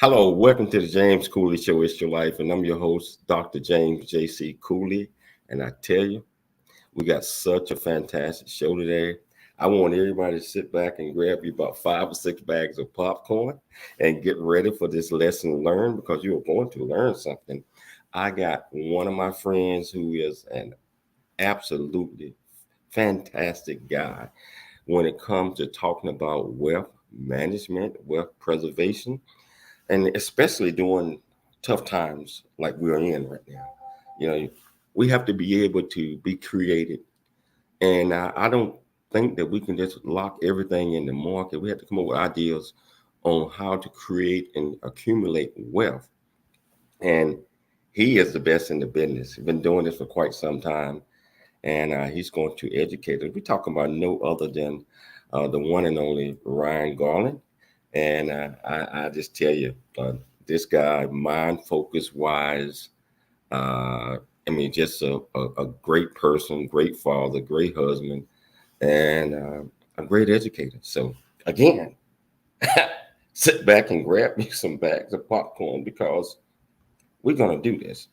Hello, welcome to the James Cooley Show. It's your life, and I'm your host, Dr. James J.C. Cooley. And I tell you, we got such a fantastic show today. I want everybody to sit back and grab you about 5 or 6 bags of popcorn and get ready for this lesson learned, because you are going to learn something. I got one of my friends who is an absolutely fantastic guy when it comes to talking about wealth management, wealth preservation, and especially during tough times like we're in right now. You know, we have to be able to be creative, and I don't think that we can just lock everything in the market. We have to come up with ideas on how to create and accumulate wealth. And he is the best in the business. He's been doing this for quite some time, and he's going to educate us. We're talking about no other than the one and only Ryan Garland. And I just tell you, this guy, mind focus wise, just a great person, great father, great husband, and a great educator. So again, sit back and grab me some bags of popcorn, because we're going to do this.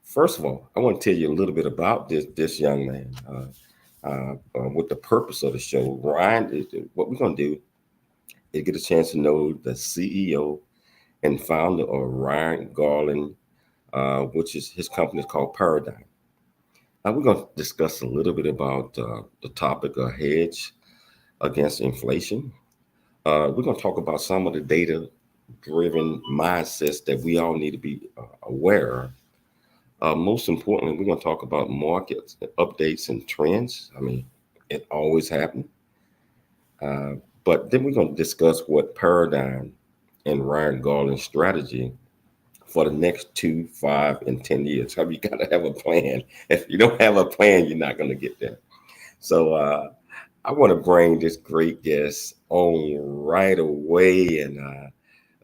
First of all, I want to tell you a little bit about this young man. With the purpose of the show, Ryan, what we're going to do is get a chance to know the CEO and founder of Ryan Garland, which is his company is called Paradyme. We're going to discuss a little bit about the topic of hedge against inflation. We're going to talk about some of the data-driven mindsets that we all need to be aware of. Most importantly, we're going to talk about markets, updates, and trends. I mean, it always happens. But then we're going to discuss what Paradyme and Ryan Garland's strategy for the next 2, 5, and 10 years. How you got to have a plan. If you don't have a plan, you're not going to get there. So I want to bring this great guest on right away, and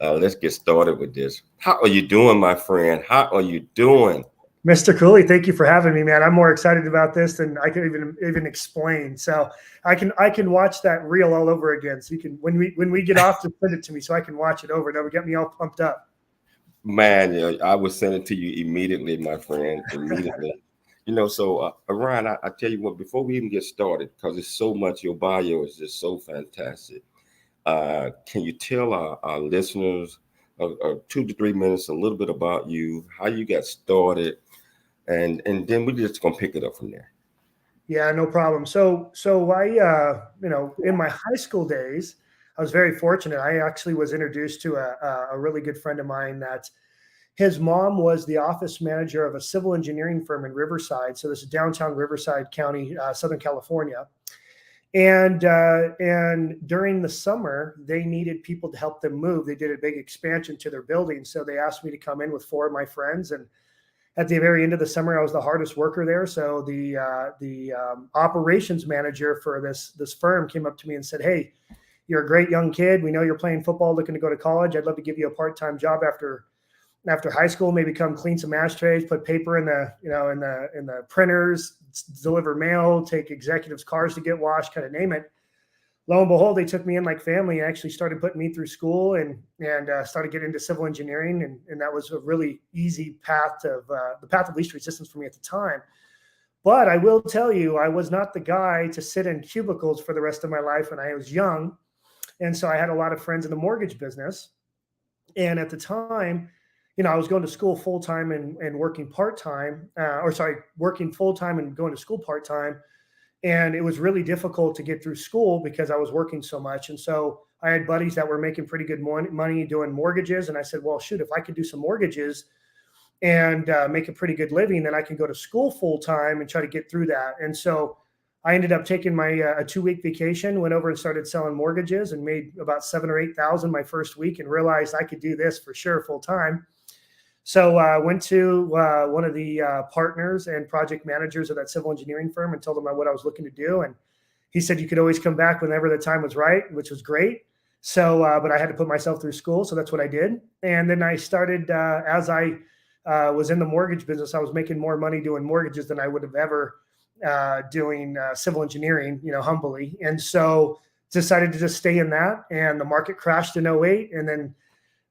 let's get started with this. How are you doing, my friend? How are you doing? Mr. Cooley, thank you for having me, man. I'm more excited about this than I can even explain. So I can watch that reel all over again. So you can, when we get off, to send it to me so I can watch it over and over. Get me all pumped up. Man, I will send it to you immediately, my friend. Immediately. So Ryan, I tell you what, before we even get started, because it's so much, your bio is just so fantastic. Can you tell our listeners 2 to 3 minutes, a little bit about you, how you got started, and then we're just gonna pick it up from there. Yeah, no problem. So I, in my high school days, I was very fortunate. I actually was introduced to a really good friend of mine that his mom was the office manager of a civil engineering firm in Riverside. So this is downtown Riverside County, Southern California. And during the summer, they needed people to help them move. They did a big expansion to their building. So they asked me to come in with 4 of my friends. And at the very end of the summer, I was the hardest worker there. So the operations manager for this firm came up to me and said, "Hey, you're a great young kid. We know you're playing football, looking to go to college. I'd love to give you a part-time job after high school. Maybe come clean some ashtrays, put paper in the printers, deliver mail, take executives' cars to get washed, kind of name it." Lo and behold, they took me in like family and actually started putting me through school and started getting into civil engineering. And that was a really easy path of the path of least resistance for me at the time. But I will tell you, I was not the guy to sit in cubicles for the rest of my life when I was young. And so I had a lot of friends in the mortgage business. And at the time, I was going to school full-time and working part-time, working full-time and going to school part-time. And it was really difficult to get through school because I was working so much. And so I had buddies that were making pretty good money doing mortgages. And I said, well, shoot, if I could do some mortgages and make a pretty good living, then I can go to school full time and try to get through that. And so I ended up taking my a 2-week vacation, went over and started selling mortgages and made about 7,000 or 8,000 my first week and realized I could do this for sure full time. So I went to one of the partners and project managers of that civil engineering firm and told him what I was looking to do. And he said, you could always come back whenever the time was right, which was great. So, but I had to put myself through school. So that's what I did. And then I started, as I was in the mortgage business, I was making more money doing mortgages than I would have ever doing civil engineering, humbly. And so decided to just stay in that. And the market crashed in 2008. And then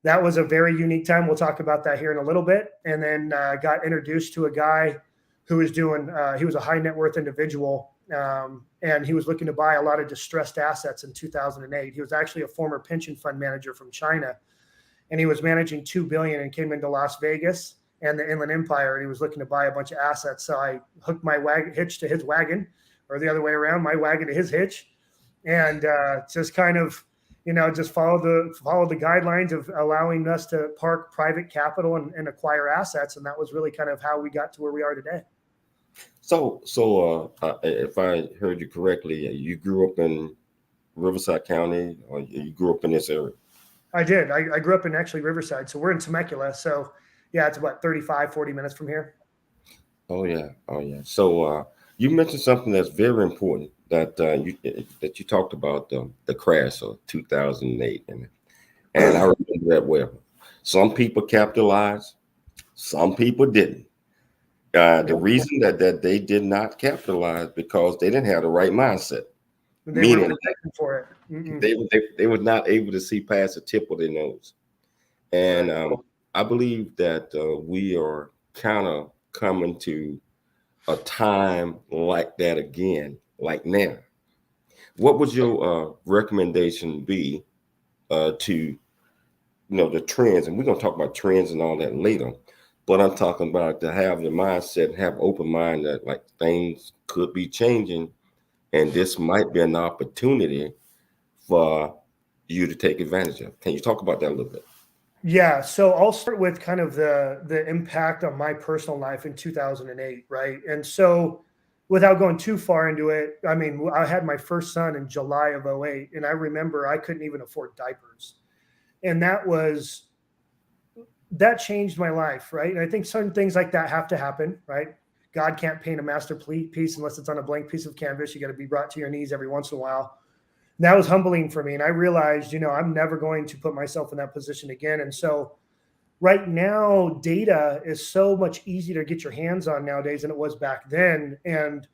that was a very unique time. We'll talk about that here in a little bit. And then got introduced to a guy who was doing, he was a high net worth individual, and he was looking to buy a lot of distressed assets in 2008. He was actually a former pension fund manager from China, and he was managing $2 billion and came into Las Vegas and the Inland Empire, and he was looking to buy a bunch of assets. So I hooked my hitch to his wagon, or the other way around, my wagon to his hitch, and just kind of, just follow the guidelines of allowing us to park private capital and acquire assets. And that was really kind of how we got to where we are today. So if I heard you correctly, you grew up in Riverside County, or you grew up in this area? I did. I grew up in actually Riverside. So we're in Temecula. So yeah, it's about 35, 40 minutes from here. Oh yeah. So you mentioned something that's very important that you talked about, the crash of 2008, and I remember that well. Some people capitalized, some people didn't. The reason that they did not capitalize because they didn't have the right mindset. They were protected for it. They were not able to see past the tip of their nose. And I believe that we are kind of coming to a time like that again, like now. What would your recommendation be to the trends? And we're going to talk about trends and all that later. But I'm talking about to have the mindset, have open mind that like things could be changing, and this might be an opportunity for you to take advantage of. Can you talk about that a little bit? Yeah. So I'll start with kind of the impact on my personal life in 2008, right? And so without going too far into it, I mean, I had my first son in July of 08, and I remember I couldn't even afford diapers. And that changed my life, right? And I think certain things like that have to happen, right? God can't paint a masterpiece unless it's on a blank piece of canvas. You got to be brought to your knees every once in a while. And that was humbling for me. And I realized, I'm never going to put myself in that position again. And so right now, data is so much easier to get your hands on nowadays than it was back then. And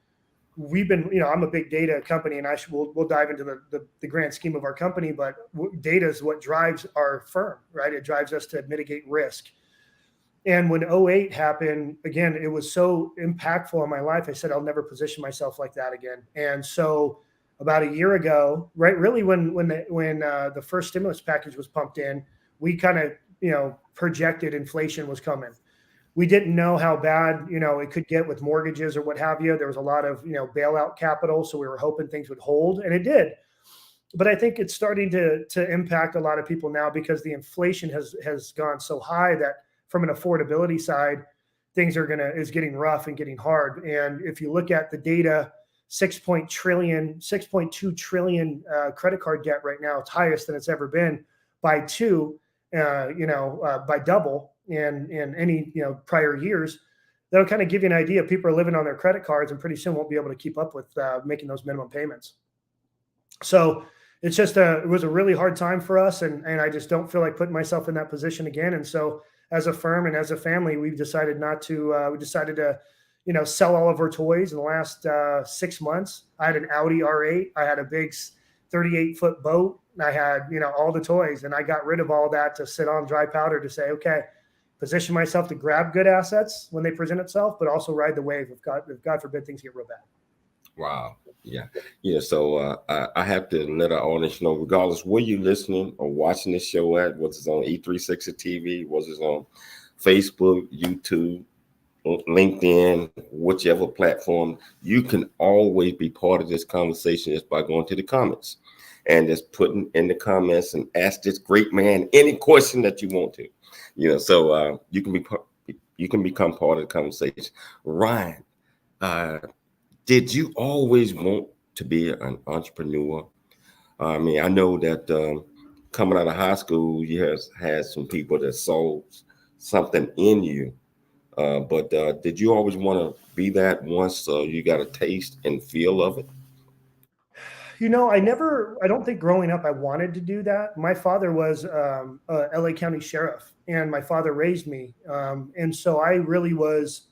we've been, I'm a big data company, and we'll dive into the grand scheme of our company, but data is what drives our firm, right? It drives us to mitigate risk. And when 08 happened, again, it was so impactful in my life. I said, I'll never position myself like that again. And so about a year ago, right, really when the first stimulus package was pumped in, we kind of, projected inflation was coming. We didn't know how bad, it could get with mortgages or what have you. There was a lot of, bailout capital. So we were hoping things would hold, and it did. But I think it's starting to impact a lot of people now because the inflation has gone so high that from an affordability side, things is getting rough and getting hard. And if you look at the data, 6.2 trillion credit card debt right now, it's highest than it's ever been by double in any prior years. That'll kind of give you an idea. People are living on their credit cards and pretty soon won't be able to keep up with making those minimum payments. So it's just it was a really hard time for us, and I just don't feel like putting myself in that position again. And so as a firm and as a family, we've decided not to. We decided to sell all of our toys in the last 6 months. I had an Audi R8. I had a big 38-foot boat. I had all the toys, and I got rid of all that to sit on dry powder to say, okay, position myself to grab good assets when they present itself, but also ride the wave if God forbid things get real bad. Wow. Yeah. So I have to let our audience know, regardless where you're listening or watching this show at, was it on E360 TV, was it on Facebook, YouTube, LinkedIn, whichever platform, you can always be part of this conversation just by going to the comments and just putting in the comments and ask this great man any question that you want to. So you can become part of the conversation. Ryan, did you always want to be an entrepreneur? I mean, I know that coming out of high school, you had some people that saw something in you. But did you always want to be that once you got a taste and feel of it? I don't think growing up I wanted to do that. My father was a LA County sheriff, and my father raised me. And so I really was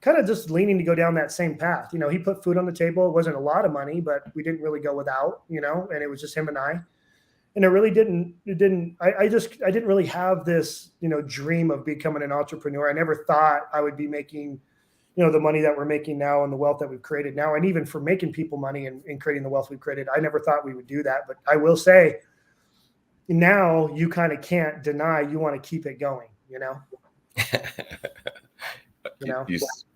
kind of just leaning to go down that same path. He put food on the table. It wasn't a lot of money, but we didn't really go without, and it was just him and I. And it didn't, I didn't really have this, dream of becoming an entrepreneur. I never thought I would be making, the money that we're making now and the wealth that we've created now. And even for making people money and creating the wealth we've created, I never thought we would do that. But I will say now you kind of can't deny you want to keep it going,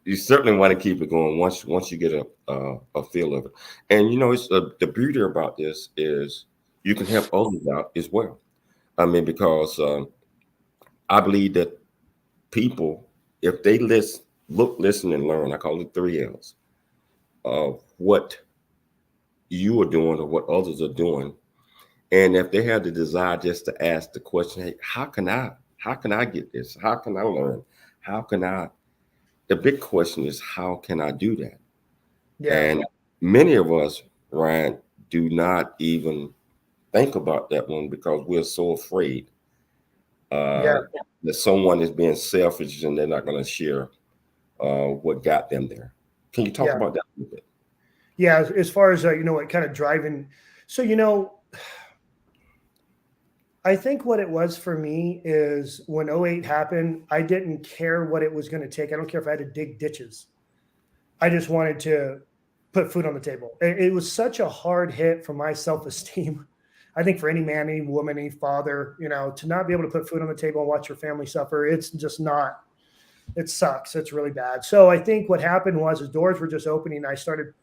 You certainly want to keep it going once you get a feel of it. And, it's the beauty about this is you can help others out as well. I mean, because I believe that people, if they look, listen, and learn, I call it 3 L's, of what you are doing or what others are doing. And if they have the desire just to ask the question, hey, how can I get this? How can I learn? The big question is, how can I do that? Yeah. And many of us, Ryan, do not even think about that one because we're so afraid that someone is being selfish and they're not going to share what got them there. Can you talk about that a little bit? Yeah, as far as, what kind of driving. So, I think what it was for me is when 08 happened, I didn't care what it was going to take. I don't care if I had to dig ditches. I just wanted to put food on the table. It was such a hard hit for my self-esteem. I think for any man, any woman, any father, to not be able to put food on the table and watch your family suffer, it's just not, it sucks. It's really bad. So I think what happened was as doors were just opening, I started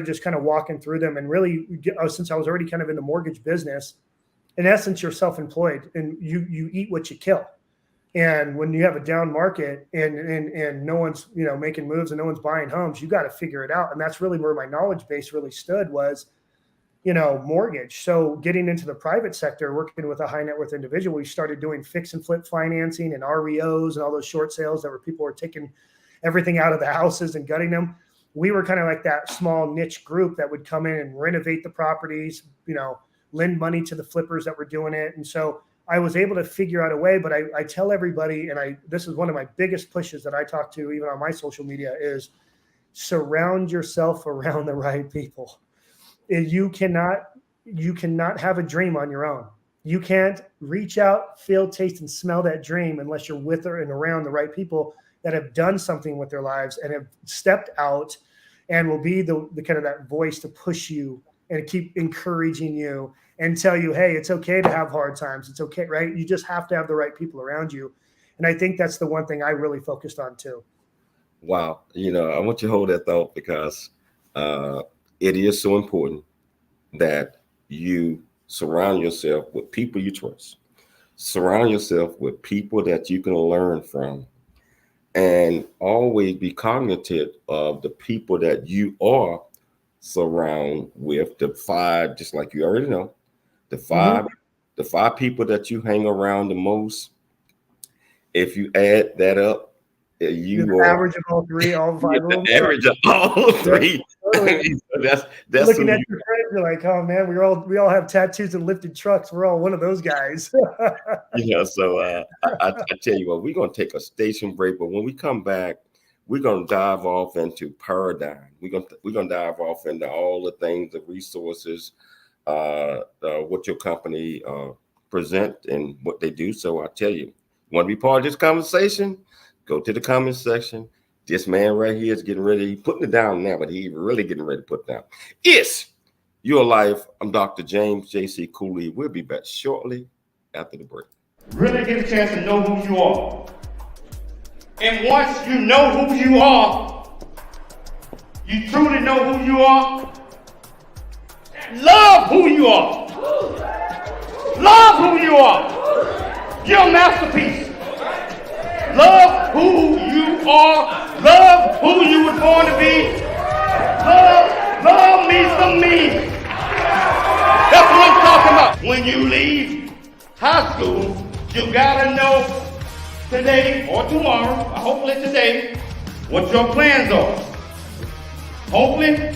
just kind of walking through them. And really, since I was already kind of in the mortgage business, in essence, you're self-employed and you eat what you kill. And when you have a down market and no one's, making moves and no one's buying homes, you got to figure it out. And that's really where my knowledge base really stood was, mortgage. So getting into the private sector, working with a high net worth individual, we started doing fix and flip financing and REOs and all those short sales that people were taking everything out of the houses and gutting them. We were kind of like that small niche group that would come in and renovate the properties, lend money to the flippers that were doing it. And so I was able to figure out a way, but I tell everybody, and this is one of my biggest pushes that I talk to even on my social media is surround yourself around the right people. You cannot have a dream on your own. You can't reach out, feel, taste, and smell that dream unless you're with her and around the right people that have done something with their lives and have stepped out and will be the kind of that voice to push you and keep encouraging you and tell you, hey, it's okay to have hard times. It's okay, right? You just have to have the right people around you. And I think that's the one thing I really focused on too. Wow. I want you to hold that thought because it is so important that you surround yourself with people you trust. Surround yourself with people that you can learn from and always be cognitive of the people that you are surround with, the 5, just like you already know, the 5 people that you hang around the most. If you add that up, you average of all 3, all 5 of them. Average of all 3. that's looking at your friends, you're like, oh man, we all have tattoos and lifted trucks. We're all one of those guys. So I tell you what, we're gonna take a station break, but when we come back, we're gonna dive off into Paradyme. We're gonna dive off into all the things, the resources, what your company present and what they do. So I tell you, want to be part of this conversation? Go to the comment section. This man right here is getting ready. He's putting it down now, but he's really getting ready to put it down. It's Your Life. I'm Dr. James J.C. Cooley. We'll be back shortly after the break. Really get a chance to know who you are. And once you know who you are, you truly know who you are, love who you are. Love who you are. You're a masterpiece. Love who you are. Love who you were born to be. Love me some me. That's what I'm talking about. When you leave high school, you gotta know today or tomorrow, hopefully today, what your plans are. Hopefully,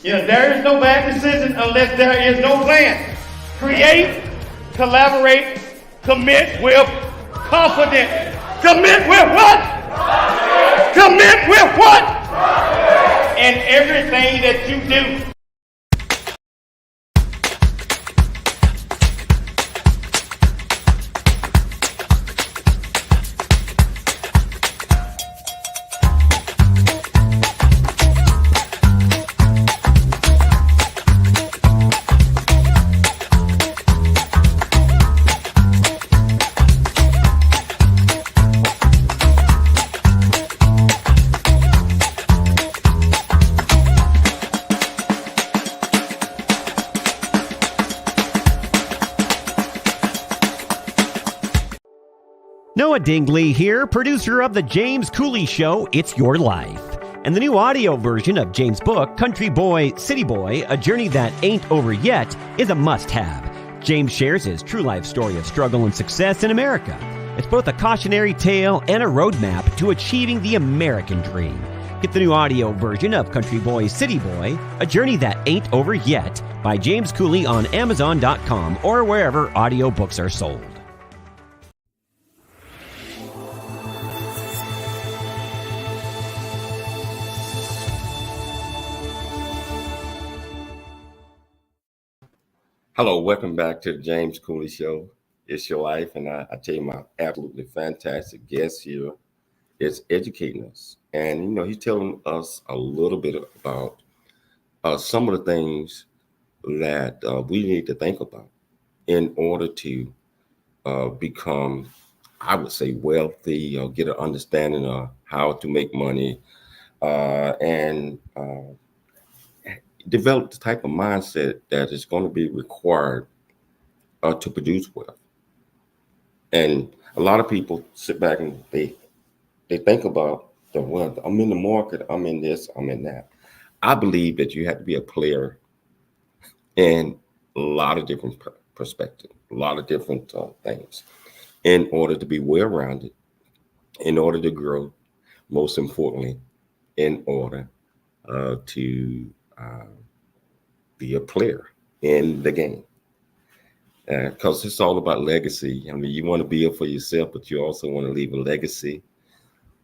there is no bad decision unless there is no plan. Create, collaborate, commit with confidence. Commit with what? Commit with what? And everything that you do. Noah Dingley here, producer of The James Cooley Show, It's Your Life. And the new audio version of James' book, Country Boy, City Boy, A Journey That Ain't Over Yet, is a must-have. James shares his true life story of struggle and success in America. It's both a cautionary tale and a roadmap to achieving the American dream. Get the new audio version of Country Boy, City Boy, A Journey That Ain't Over Yet by James Cooley on Amazon.com or wherever audiobooks are sold. Hello, welcome back to the James Cooley Show. It's Your Life, and I tell you, my absolutely fantastic guest here is educating us. And, you know, he's telling us a little bit about some of the things that we need to think about in order to become, I would say, wealthy, or get an understanding of how to make money, and develop the type of mindset that is going to be required to produce wealth. And a lot of people sit back and they think about the wealth. I'm in the market, I'm in this, I'm in that. I believe that you have to be a player in a lot of different perspectives, a lot of different things in order to be well-rounded, in order to grow, most importantly, in order to be a player in the game. Because it's all about legacy. I mean, you want to be it for yourself, but you also want to leave a legacy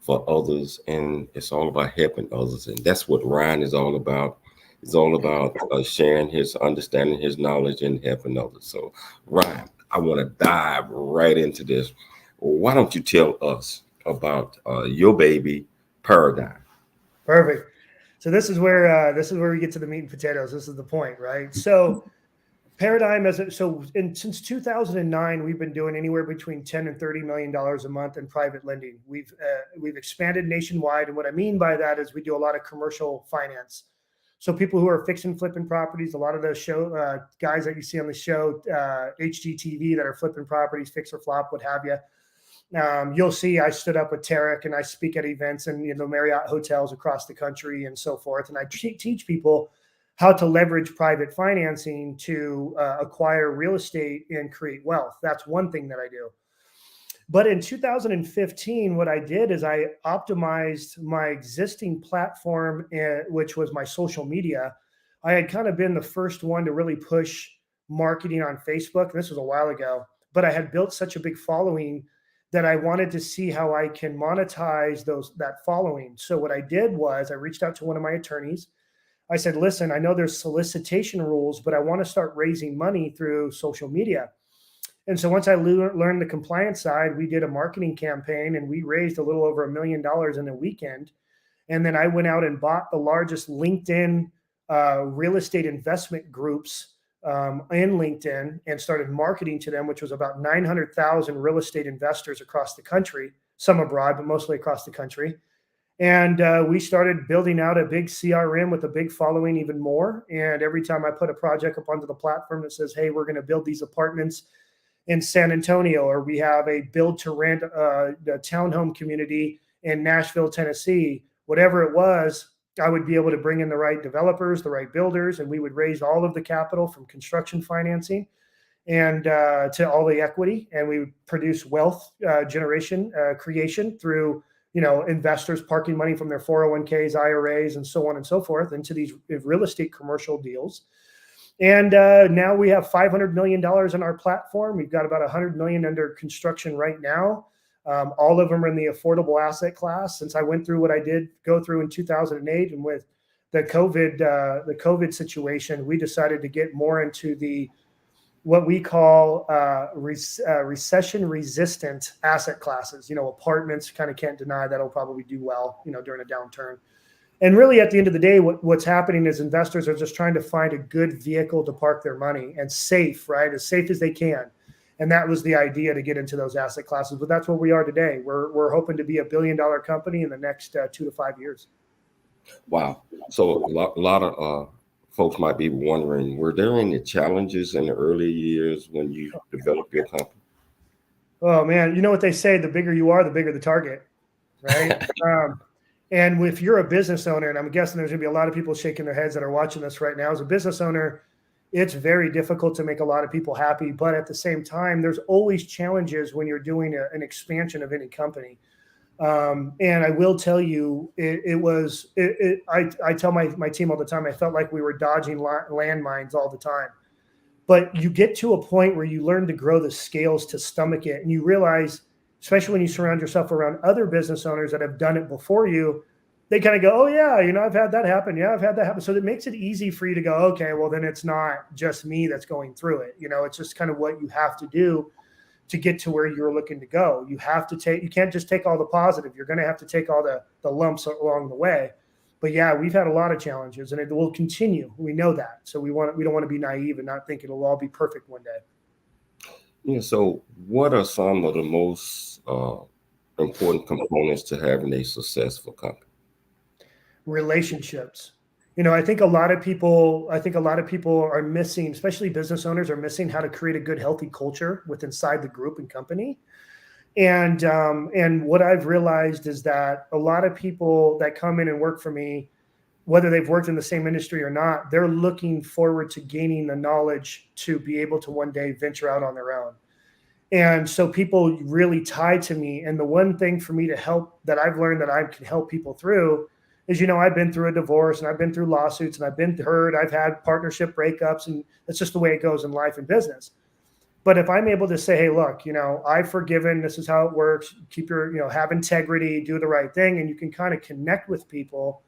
for others. And it's all about helping others. And that's what Ryan is all about. It's all about sharing his understanding, his knowledge, and helping others. So, Ryan, I want to dive right into this. Why don't you tell us about your baby, Paradyme? Perfect. So this is where we get to the meat and potatoes. This is the point, right? So Paradyme, since 2009, we've been doing anywhere between $10 and $30 million a month in private lending. We've expanded nationwide, and what I mean by that is we do a lot of commercial finance. So people who are fixing, flipping properties, a lot of those guys that you see on the show, HGTV, that are flipping properties, fix or flop, what have you. You'll see I stood up with Tarek and I speak at events and Marriott hotels across the country and so forth. And I teach people how to leverage private financing to acquire real estate and create wealth. That's one thing that I do. But in 2015, what I did is I optimized my existing platform, which was my social media. I had kind of been the first one to really push marketing on Facebook. This was a while ago, but I had built such a big following that I wanted to see how I can monetize that following. So what I did was I reached out to one of my attorneys. I said, listen, I know there's solicitation rules, but I want to start raising money through social media. And so once I learned the compliance side, we did a marketing campaign and we raised a little over $1 million in a weekend. And then I went out and bought the largest LinkedIn real estate investment groups in LinkedIn and started marketing to them, which was about 900,000 real estate investors across the country, some abroad, but mostly across the country. And we started building out a big CRM with a big following, even more. And every time I put a project up onto the platform that says, hey, we're going to build these apartments in San Antonio, or we have a build to rent the townhome community in Nashville, Tennessee, whatever it was, I would be able to bring in the right developers, the right builders, and we would raise all of the capital from construction financing and to all the equity. And we would produce wealth creation through, investors parking money from their 401ks, IRAs, and so on and so forth into these real estate commercial deals. And now we have $500 million in our platform. We've got about $100 million under construction right now. All of them are in the affordable asset class. Since I went through what I did go through in 2008, and with the COVID situation, we decided to get more into what we call recession-resistant asset classes. Apartments, kind of can't deny that'll probably do well, during a downturn. And really, at the end of the day, what's happening is investors are just trying to find a good vehicle to park their money, and safe, right? As safe as they can. And that was the idea, to get into those asset classes. But that's where we are today. We're hoping to be a $1 billion company in the next 2 to 5 years. Wow. So a lot of folks might be wondering, were there any challenges in the early years when you developed your company? Oh man, you know what they say, the bigger you are, the bigger the target, right? And if you're a business owner, and I'm guessing there's gonna be a lot of people shaking their heads that are watching this right now, as a business owner, it's very difficult to make a lot of people happy. But at the same time, there's always challenges when you're doing an expansion of any company. And I will tell you, I tell my team all the time, I felt like we were dodging landmines all the time. But you get to a point where you learn to grow the scales to stomach it. And you realize, especially when you surround yourself around other business owners that have done it before you, they kind of go, oh yeah, I've had that happen. Yeah, I've had that happen. So it makes it easy for you to go, okay, well then it's not just me that's going through it. It's just kind of what you have to do to get to where you're looking to go. You can't just take all the positive. You're going to have to take all the lumps along the way. But yeah, we've had a lot of challenges, and it will continue. We know that. So we don't want to be naive and not think it'll all be perfect one day. Yeah. So what are some of the most important components to having a successful company? Relationships. I think a lot of people are missing, especially business owners are missing how to create a good, healthy culture inside the group and company. And what I've realized is that a lot of people that come in and work for me, whether they've worked in the same industry or not, they're looking forward to gaining the knowledge to be able to one day venture out on their own. And so people really tie to me. And the one thing for me to help that I've learned that I can help people through is, I've been through a divorce and I've been through lawsuits and I've been hurt. I've had partnership breakups, and that's just the way it goes in life and business. But if I'm able to say, hey, look, I've forgiven, this is how it works, keep your, have integrity, do the right thing, and you can kind of connect with people.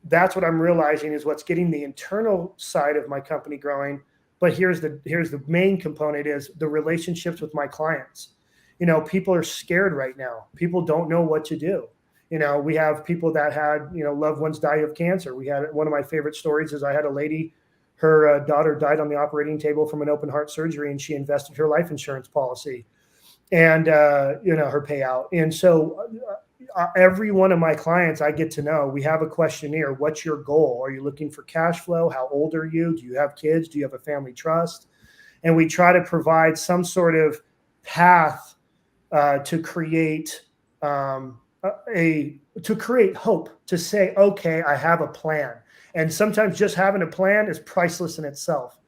That's what I'm realizing is what's getting the internal side of my company growing. But here's the main component is the relationships with my clients. People are scared right now. People don't know what to do. We have people that had, loved ones die of cancer. We had one of my favorite stories is I had a lady, her daughter died on the operating table from an open heart surgery, and she invested her life insurance policy and, her payout. And so every one of my clients, I get to know, we have a questionnaire. What's your goal? Are you looking for cash flow? How old are you? Do you have kids? Do you have a family trust? And we try to provide some sort of path to create hope, to say, okay, I have a plan. And sometimes just having a plan is priceless in itself.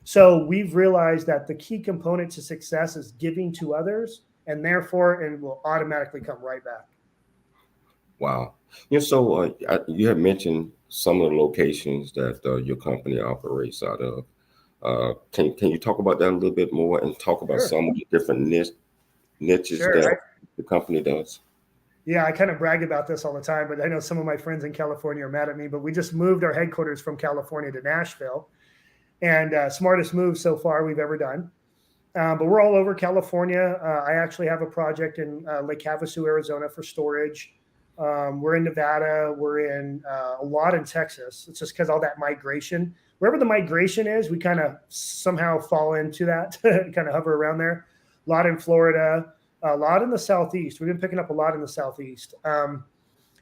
So we've realized that the key component to success is giving to others, and therefore it will automatically come right back. Wow. So you have mentioned some of the locations that your company operates out of. Can you talk about that a little bit more and talk about some of the different niches that the company does? Yeah, I kind of brag about this all the time, but I know some of my friends in California are mad at me, but we just moved our headquarters from California to Nashville, and smartest move so far we've ever done. But we're all over California. I actually have a project in Lake Havasu, Arizona for storage. We're in Nevada. We're in a lot in Texas. It's just because all that migration, wherever the migration is, we kind of somehow fall into that, kind of hover around there. A lot in Florida. A lot in the Southeast. We've been picking up a lot in the Southeast. And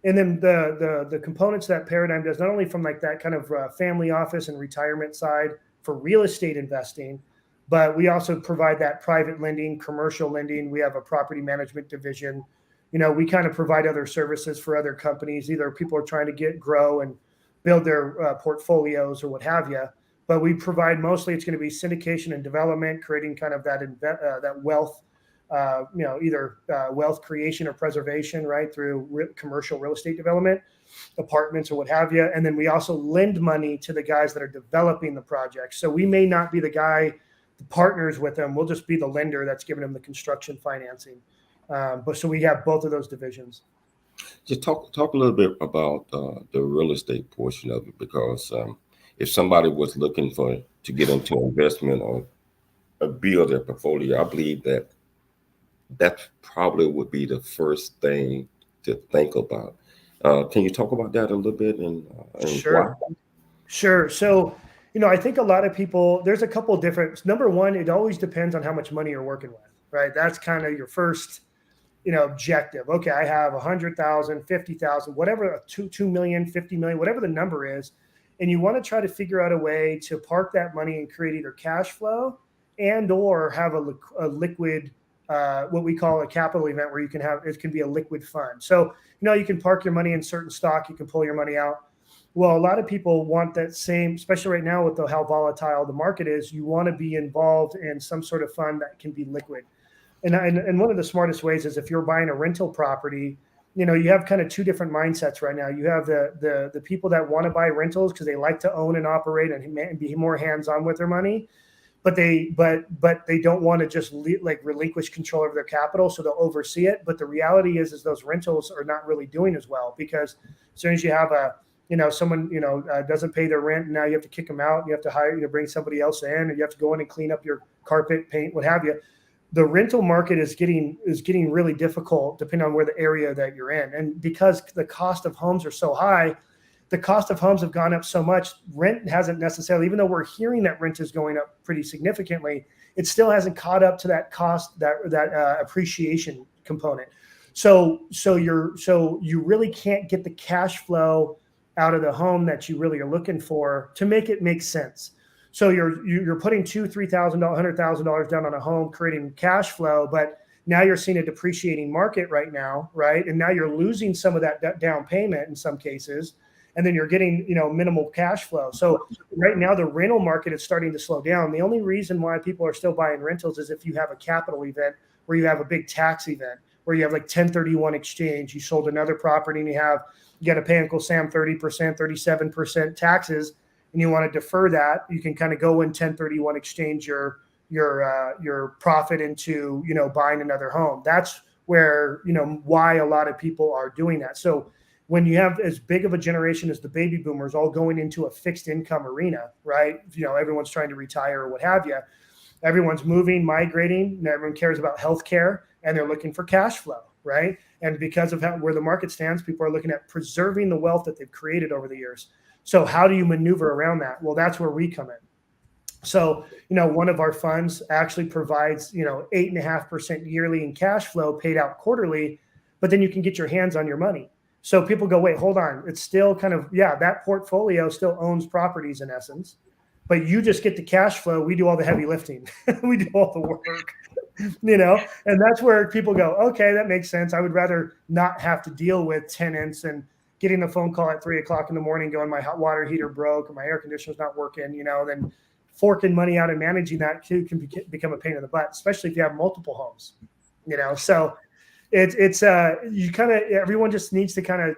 then the components that Paradyme does, not only from like that kind of family office and retirement side for real estate investing, but we also provide that private lending, commercial lending. We have a property management division. We kind of provide other services for other companies. Either people are trying to grow and build their portfolios or what have you. But we provide mostly, it's going to be syndication and development, creating kind of that wealth, either wealth creation or preservation, right, through commercial real estate development, apartments or what have you. And then we also lend money to the guys that are developing the project. So we may not be the guy that partners with them. We'll just be the lender that's giving them the construction financing. But so we have both of those divisions. Just talk a little bit about the real estate portion of it, because if somebody was looking to get into investment or build their portfolio, I believe that probably would be the first thing to think about. Can you talk about that a little bit? And Sure. why? Sure. So, I think a lot of people, there's a couple of different, number one, it always depends on how much money you're working with, right? That's kind of your first, objective. Okay, I have 100,000, 50,000, whatever, 2 million, 50 million, whatever the number is. And you want to try to figure out a way to park that money and create either cash flow and or have a liquid what we call a capital event, where it can be a liquid fund. So, you can park your money in certain stock, you can pull your money out. Well, a lot of people want that same, especially right now with how volatile the market is. You want to be involved in some sort of fund that can be liquid. And one of the smartest ways is, if you're buying a rental property, you have kind of two different mindsets right now. You have the people that want to buy rentals because they like to own and operate and be more hands-on with their money, but they don't want to just relinquish control of their capital, so they'll oversee it. But the reality is those rentals are not really doing as well, because as soon as you have someone doesn't pay their rent, and now you have to kick them out, you have to hire, bring somebody else in, and you have to go in and clean up your carpet, paint, what have you. The rental market is getting really difficult depending on where the area that you're in. And because the cost of homes are so high, the cost of homes have gone up so much, rent hasn't necessarily, even though we're hearing that rent is going up pretty significantly, it still hasn't caught up to that cost, that appreciation component. So you really can't get the cash flow out of the home that you really are looking for to make it make sense. So you're putting $2,000, $3,000, $100,000 down on a home, creating cash flow, but now you're seeing a depreciating market right now, right? And now you're losing some of that down payment in some cases, and then you're getting minimal cash flow. So right now the rental market is starting to slow down. The only reason why people are still buying rentals is if you have a capital event, where you have a big tax event, where you have like 1031 exchange. You sold another property and you got to pay Uncle Sam 30%, 37% taxes, and you want to defer that. You can kind of go in 1031 exchange your profit into buying another home. That's where why a lot of people are doing that. So when you have as big of a generation as the baby boomers all going into a fixed income arena, right? Everyone's trying to retire or what have you. Everyone's moving, migrating, and everyone cares about healthcare, and they're looking for cash flow, right? And because of where the market stands, people are looking at preserving the wealth that they've created over the years. So how do you maneuver around that? Well, that's where we come in. So, one of our funds actually provides, 8.5% yearly in cash flow paid out quarterly, but then you can get your hands on your money. So people go, wait, hold on. It's still kind of, that portfolio still owns properties in essence, but you just get the cash flow. We do all the heavy lifting. We do all the work, and that's where people go, okay, that makes sense. I would rather not have to deal with tenants and getting a phone call at 3:00 in the morning going, my hot water heater broke and my air conditioner's not working, then forking money out and managing that too can become a pain in the butt, especially if you have multiple homes, so it's you kind of, everyone just needs to kind of,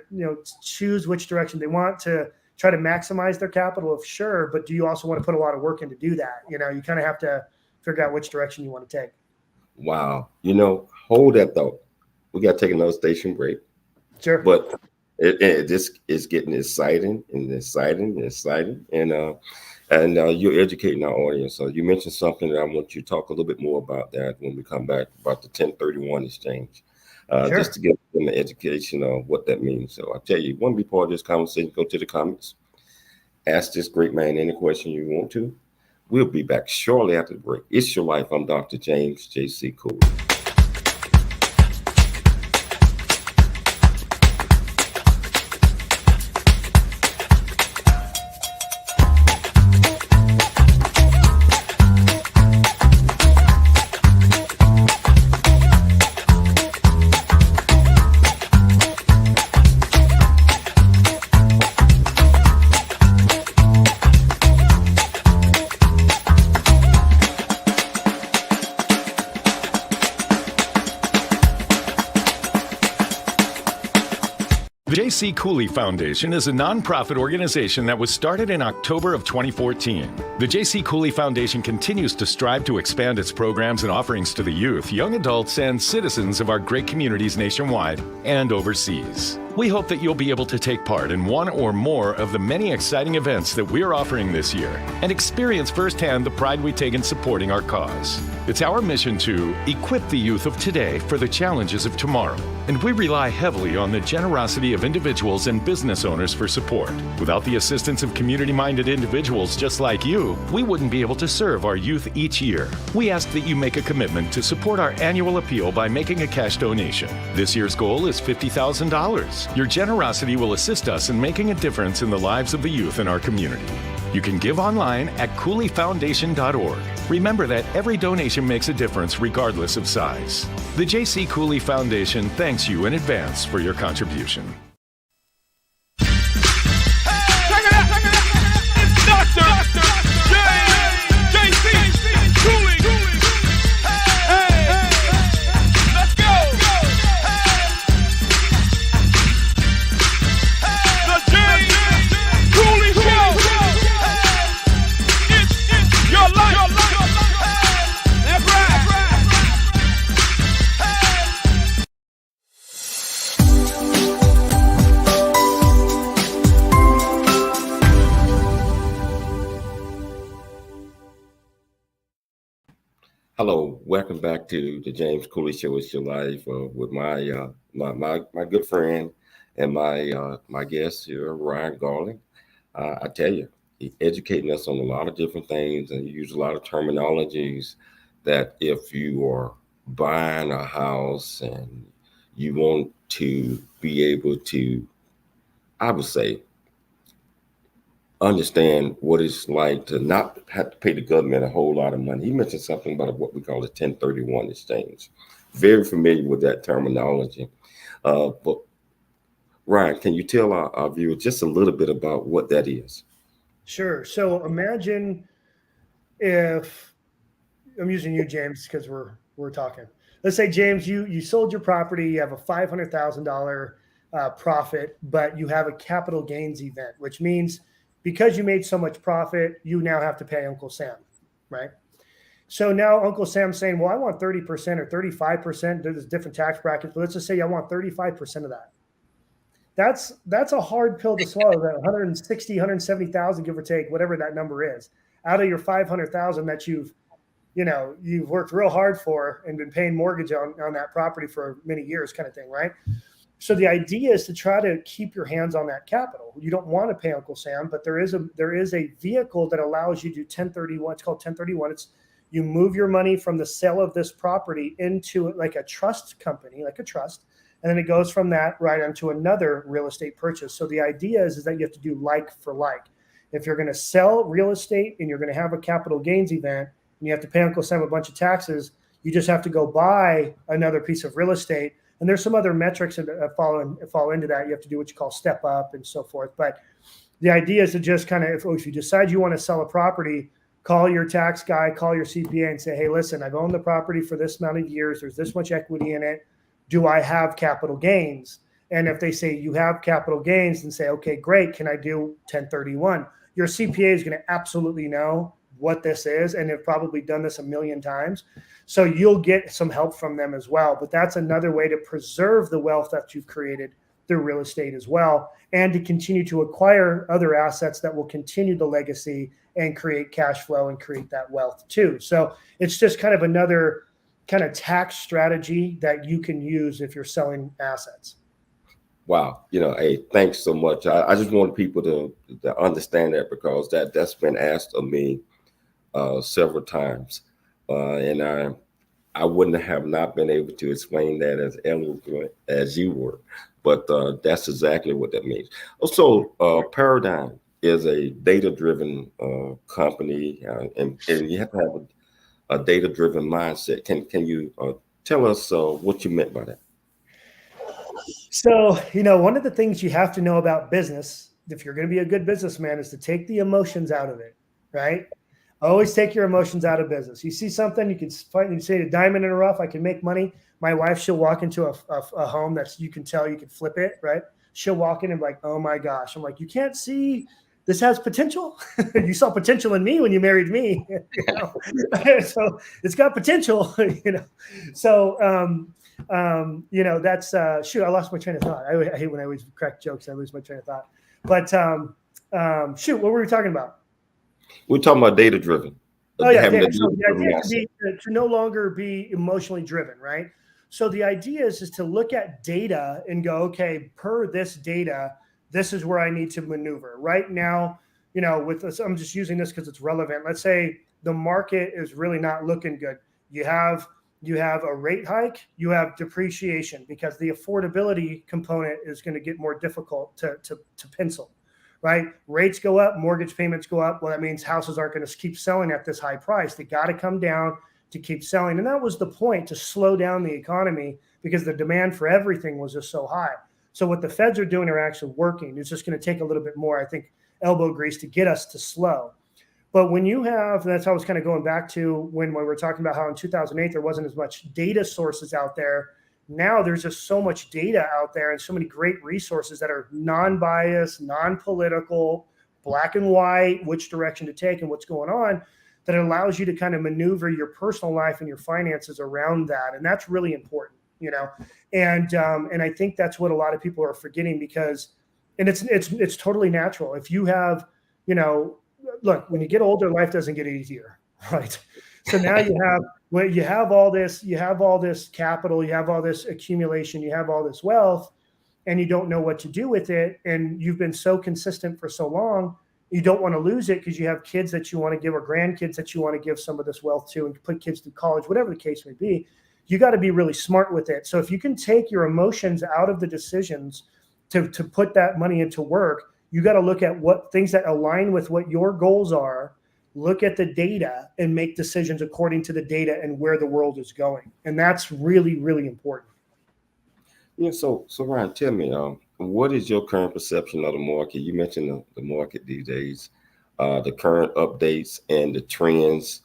choose which direction they want to try to maximize their capital, sure, but do you also want to put a lot of work in to do that? You kind of have to figure out which direction you want to take. Wow. Hold that thought. We got to take another station break. Sure. But it just is getting exciting. And you're educating our audience. So you mentioned something that I want you to talk a little bit more about that when we come back, about the 1031 exchange. Sure. Just to give them an education of what that means. So I'll tell you, you want to be part of this conversation, go to the comments, ask this great man any question you want to. We'll be back shortly after the break. It's Your Life. I'm Dr. James J.C. Cooley. The J.C. Cooley Foundation is a nonprofit organization that was started in October of 2014. The J.C. Cooley Foundation continues to strive to expand its programs and offerings to the youth, young adults, and citizens of our great communities nationwide and overseas. We hope that you'll be able to take part in one or more of the many exciting events that we're offering this year and experience firsthand the pride we take in supporting our cause. It's our mission to equip the youth of today for the challenges of tomorrow, and we rely heavily on the generosity of individuals and business owners for support. Without the assistance of community-minded individuals just like you, we wouldn't be able to serve our youth each year. We ask that you make a commitment to support our annual appeal by making a cash donation. This year's goal is $50,000. Your generosity will assist us in making a difference in the lives of the youth in our community. You can give online at CooleyFoundation.org. Remember that every donation makes a difference regardless of size. The J.C. Cooley Foundation thanks you in advance for your contribution. Hello, welcome back to the James Cooley Show. It's your life with my my good friend and my guest here, Ryan Garland. I tell you, he's educating us on a lot of different things, and he uses a lot of terminologies that if you are buying a house and you want to be able to, I would say, understand what it's like to not have to pay the government a whole lot of money. He mentioned something about what we call a 1031 exchange. Very familiar with that terminology. But Ryan, can you tell our viewers just a little bit about what that is? Sure. So imagine if I'm using you, James, because we're talking. Let's say, James, you sold your property, you have a $500,000 profit, but you have a capital gains event, which means because you made so much profit, you now have to pay Uncle Sam, right? So now Uncle Sam's saying, well, I want 30% or 35%. There's different tax brackets, but let's just say I want 35% of that. That's a hard pill to swallow, that 160, 170,000, give or take, whatever that number is, out of your 500,000 that you've worked real hard for and been paying mortgage on that property for many years, kind of thing, right? So the idea is to try to keep your hands on that capital. You don't want to pay Uncle Sam, but there is a vehicle that allows you to do 1031. It's called 1031. It's you move your money from the sale of this property into like a trust company, like a trust, and then it goes from that right onto another real estate purchase. So the idea is that you have to do like for like. If you're going to sell real estate and you're going to have a capital gains event and you have to pay Uncle Sam a bunch of taxes, you just have to go buy another piece of real estate. And there's some other metrics that fall into that. You have to do what you call step up and so forth. But the idea is to just kind of, if you decide you want to sell a property, call your tax guy, call your CPA and say, hey, listen, I've owned the property for this amount of years. There's this much equity in it. Do I have capital gains? And if they say you have capital gains, then say, okay, great. Can I do 1031? Your CPA is going to absolutely know what this is, and they've probably done this a million times. So you'll get some help from them as well. But that's another way to preserve the wealth that you've created through real estate as well, and to continue to acquire other assets that will continue the legacy and create cash flow and create that wealth too. So it's just kind of another kind of tax strategy that you can use if you're selling assets. Wow. Hey, thanks so much. I just want people to understand that, because that's been asked of me several times. And I wouldn't have not been able to explain that as eloquent as you were, but that's exactly what that means. Also, Paradyme is a data-driven company, and you have to have a data-driven mindset. Can you tell us what you meant by that? So, one of the things you have to know about business, if you're going to be a good businessman, is to take the emotions out of it, right? Always take your emotions out of business. You see something, you can fight and say, a diamond in the rough, I can make money. My wife, she'll walk into a home that's, you can tell you can flip it, right? She'll walk in and be like, oh my gosh. I'm like, you can't see this has potential. You saw potential in me when you married me. So it's got potential, So, that's, shoot, I lost my train of thought. I hate when I always crack jokes. I lose my train of thought. But shoot, what were we talking about? We're talking about data-driven. Oh, yeah. So the idea is to no longer be emotionally driven, right? So the idea is to look at data and go, okay, per this data, this is where I need to maneuver. Right now, with this, I'm just using this because it's relevant. Let's say the market is really not looking good. You have a rate hike, you have depreciation, because the affordability component is going to get more difficult to pencil, right? Rates go up, mortgage payments go up. Well, that means houses aren't going to keep selling at this high price. They got to come down to keep selling. And that was the point, to slow down the economy, because the demand for everything was just so high. So what the Feds are doing are actually working. It's just going to take a little bit more, I think, elbow grease to get us to slow. But when you have, that's how I was kind of going back to when we were talking about how in 2008 there wasn't as much data sources out there. Now there's just so much data out there and so many great resources that are non-biased, non-political, black and white, which direction to take and what's going on, that allows you to kind of maneuver your personal life and your finances around that. And that's really important, you know? And I think that's what a lot of people are forgetting, because, and it's totally natural. If you have, you know, look, when you get older, life doesn't get easier, right? So now you have all this capital, you have all this accumulation, you have all this wealth, and you don't know what to do with it. And you've been so consistent for so long, you don't want to lose it because you have kids that you want to give, or grandkids that you want to give some of this wealth to, and put kids through college, whatever the case may be. You got to be really smart with it. So if you can take your emotions out of the decisions to put that money into work, you got to look at what things that align with what your goals are, look at the data, and make decisions according to the data and where the world is going. And that's really, really important. Yeah. So Ryan, tell me, what is your current perception of the market? You mentioned the market these days, the current updates and the trends.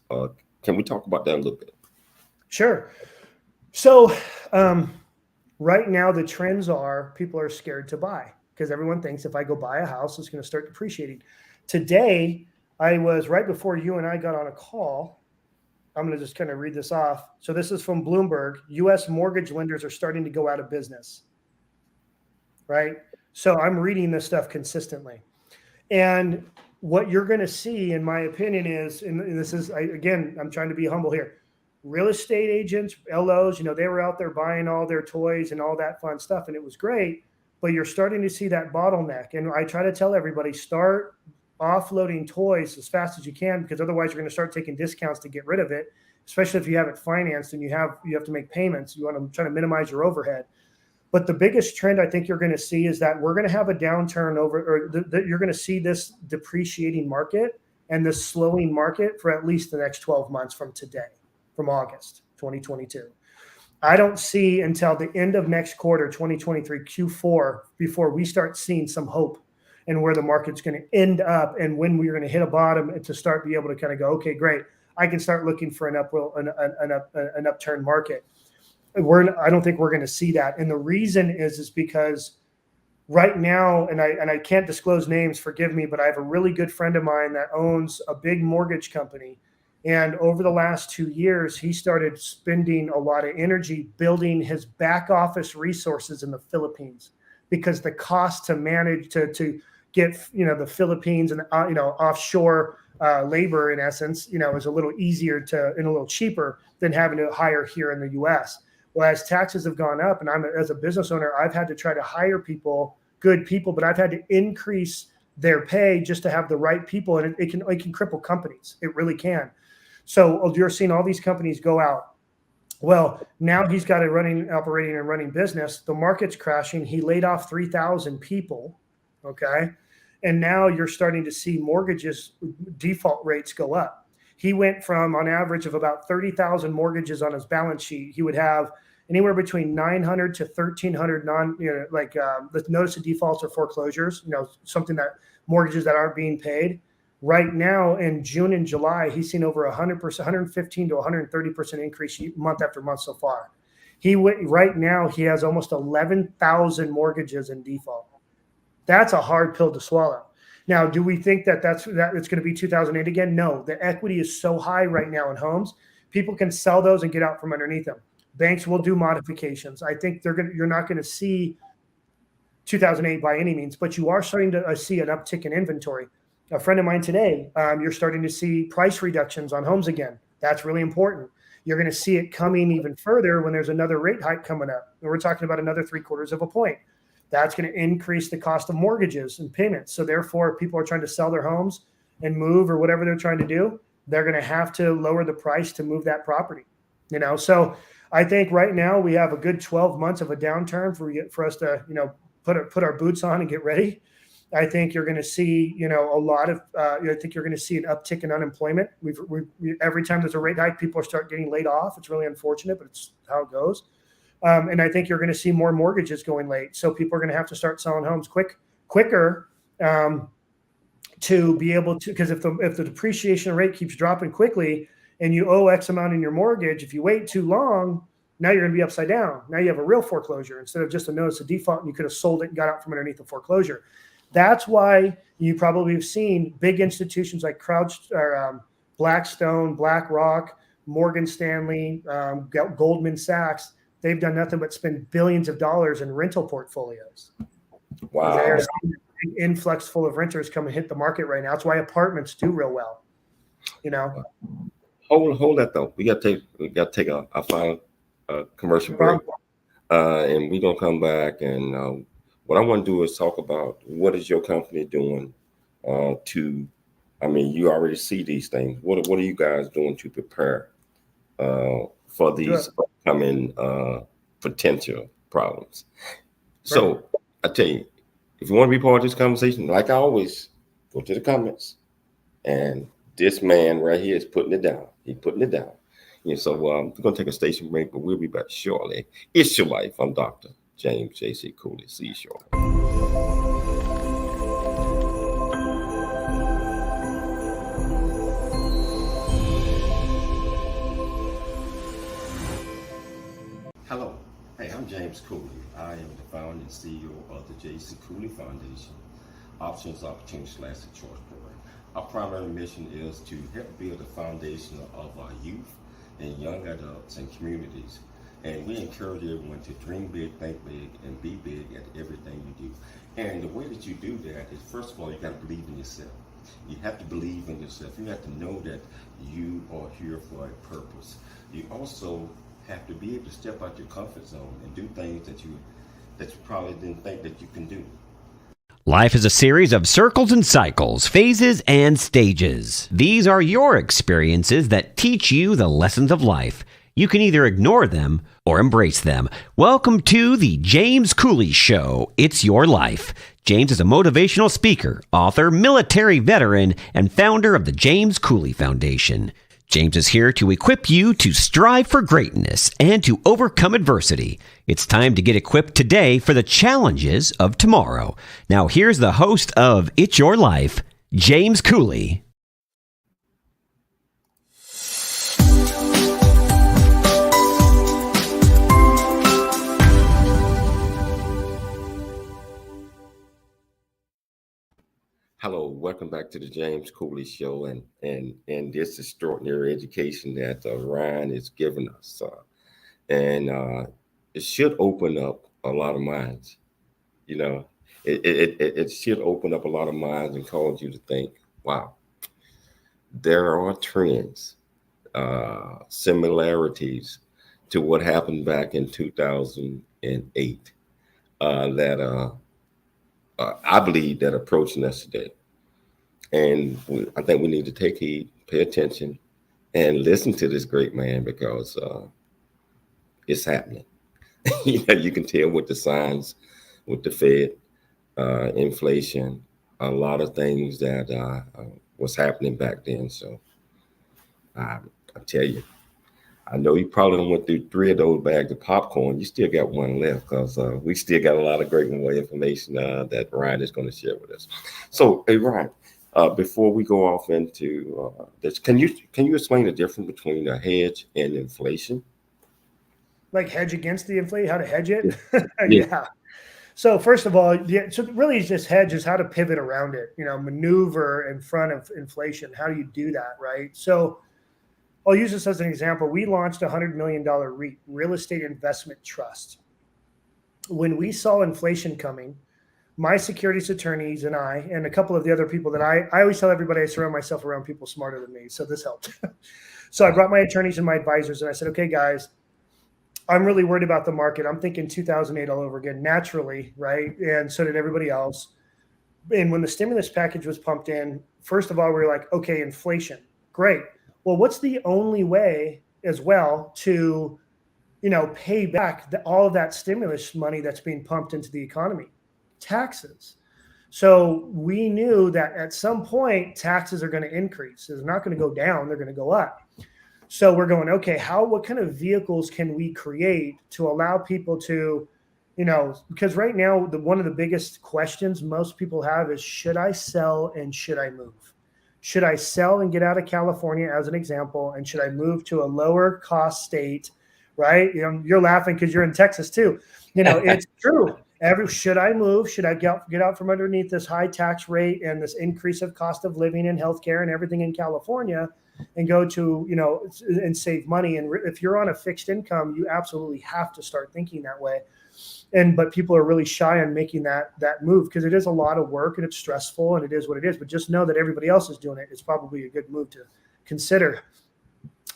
Can we talk about that a little bit? Sure. So right now the trends are, people are scared to buy, because everyone thinks if I go buy a house, it's going to start depreciating. Today, I was, right before you and I got on a call, I'm going to just kind of read this off. So this is from Bloomberg. U.S. mortgage lenders are starting to go out of business, right? So I'm reading this stuff consistently. And what you're going to see, in my opinion, is, and this is, again, I'm trying to be humble here, real estate agents, LOs, you know, they were out there buying all their toys and all that fun stuff, and it was great. But you're starting to see that bottleneck. And I try to tell everybody, start offloading toys as fast as you can, because otherwise you're going to start taking discounts to get rid of it, especially if you have it financed and you have to make payments. You want to try to minimize your overhead. But the biggest trend I think you're going to see is that we're going to have a downturn you're going to see this depreciating market and this slowing market for at least the next 12 months from today, from August 2022. I don't see until the end of next quarter, 2023 Q4, before we start seeing some hope and where the market's going to end up, and when we're going to hit a bottom, and to start be able to kind of go, okay, great, I can start looking for an upturn market. I don't think we're going to see that, and the reason is because right now, and I can't disclose names, forgive me, but I have a really good friend of mine that owns a big mortgage company. And over the last 2 years, he started spending a lot of energy building his back office resources in the Philippines, because the cost to manage to get, you know, the Philippines and, you know, offshore labor, in essence, you know, is a little easier and a little cheaper than having to hire here in the U.S. Well, as taxes have gone up, and as a business owner, I've had to try to hire people, good people, but I've had to increase their pay just to have the right people. And it can cripple companies. It really can. So you're seeing all these companies go out. Well, now he's got operating and running business. The market's crashing. He laid off 3,000 people. Okay. And now you're starting to see mortgages default rates go up. He went from, on average, of about 30,000 mortgages on his balance sheet. He would have anywhere between 900 to 1,300 the notice of defaults or foreclosures, you know, something that mortgages that aren't being paid. Right now in June and July, he's seen over 100%, 115 to 130% increase month after month so far. Right now he has almost 11,000 mortgages in default. That's a hard pill to swallow. Now, do we think that it's going to be 2008 again? No, the equity is so high right now in homes. People can sell those and get out from underneath them. Banks will do modifications. I think you're not going to see 2008 by any means, but you are starting to see an uptick in inventory. A friend of mine today, you're starting to see price reductions on homes again. That's really important. You're going to see it coming even further when there's another rate hike coming up. And we're talking about another 0.75 of a point. That's going to increase the cost of mortgages and payments. So therefore, people are trying to sell their homes and move, or whatever they're trying to do. They're going to have to lower the price to move that property. You know, so I think right now we have a good 12 months of a downturn for us to, you know, put our boots on and get ready. I think you're going to see, a lot of, I think you're going to see an uptick in unemployment. Every time there's a rate hike, people start getting laid off. It's really unfortunate, but it's how it goes. And I think you're going to see more mortgages going late. So people are going to have to start selling homes quicker to be able to, because if the depreciation rate keeps dropping quickly and you owe X amount in your mortgage, if you wait too long, now you're going to be upside down. Now you have a real foreclosure instead of just a notice of default, and you could have sold it and got out from underneath the foreclosure. That's why you probably have seen big institutions like Blackstone, BlackRock, Morgan Stanley, Goldman Sachs. They've done nothing but spend billions of dollars in rental portfolios. Wow. There's an influx full of renters come and hit the market right now. That's why apartments do real well. Hold that though. We got to take a final commercial break, and we're gonna come back. And what I want to do is talk about what is your company doing you already see these things. What are you guys doing to prepare for these upcoming potential problems? So I tell you, if you want to be part of this conversation, like I always, go to the comments. And this man right here is putting it down. He's putting it down. So we're going to take a station break, but we'll be back shortly. It's Your Life. I'm Dr. James J.C. Cooley. See you shortly. Hello. Hey, I'm James Cooley. I am the founder and CEO of the J.C. Cooley Foundation, Options, Opportunities, / Choice Program. Our primary mission is to help build a foundation of our youth and young adults and communities. And we encourage everyone to dream big, think big, and be big at everything you do. And the way that you do that is, first of all, you got to believe in yourself. You have to believe in yourself. You have to know that you are here for a purpose. You also have to be able to step out your comfort zone and do things that you probably didn't think that you can do. Life is a series of circles and cycles, phases and stages. These are your experiences that teach you the lessons of life. You can either ignore them or embrace them. Welcome to the James Cooley Show. It's Your Life. James is a motivational speaker, author, military veteran, and founder of the James Cooley Foundation. James is here to equip you to strive for greatness and to overcome adversity. It's time to get equipped today for the challenges of tomorrow. Now, here's the host of It's Your Life, James Cooley. Hello, welcome back to the James Cooley Show and this extraordinary education that Ryan is giving us. It should open up a lot of minds. It should open up a lot of minds and cause you to think, wow, there are trends, similarities to what happened back in 2008 that I believe that approaching us today. And I think we need to take heed, pay attention, and listen to this great man because it's happening. You can tell with the signs, with the Fed, inflation, a lot of things that was happening back then. So I tell you, I know you probably went through 3 of those bags of popcorn. You still got one left because we still got a lot of great information that Ryan is going to share with us. So, hey, Ryan, before we go off into this, can you explain the difference between a hedge and inflation? Like hedge against the inflation, how to hedge it? Yeah. Yeah. So first of all, so really just hedge is how to pivot around it, maneuver in front of inflation. How do you do that, right? So I'll use this as an example. We launched a $100 million REIT, real estate investment trust. When we saw inflation coming, my securities attorneys and I, and a couple of the other people that I always tell everybody I surround myself around people smarter than me. So this helped. So I brought my attorneys and my advisors and I said, okay, guys, I'm really worried about the market. I'm thinking 2008 all over again, naturally, right? And so did everybody else. And when the stimulus package was pumped in, first of all, we were like, okay, inflation, great. Well, what's the only way as well to, pay back all of that stimulus money that's being pumped into the economy? Taxes. So we knew that at some point taxes are going to increase. They're not going to go down, they're going to go up. So we're going, okay, what kind of vehicles can we create to allow people to, because right now, one of the biggest questions most people have is, should I sell and should I move? Should I sell and get out of California, as an example, and should I move to a lower cost state, right? You're laughing because you're in Texas too. It's true. Should I move? Should I get out from underneath this high tax rate and this increase of cost of living and healthcare and everything in California and go to, and save money? And if you're on a fixed income, you absolutely have to start thinking that way. But people are really shy on making that move because it is a lot of work and it's stressful and it is what it is. But just know that everybody else is doing it. It's probably a good move to consider.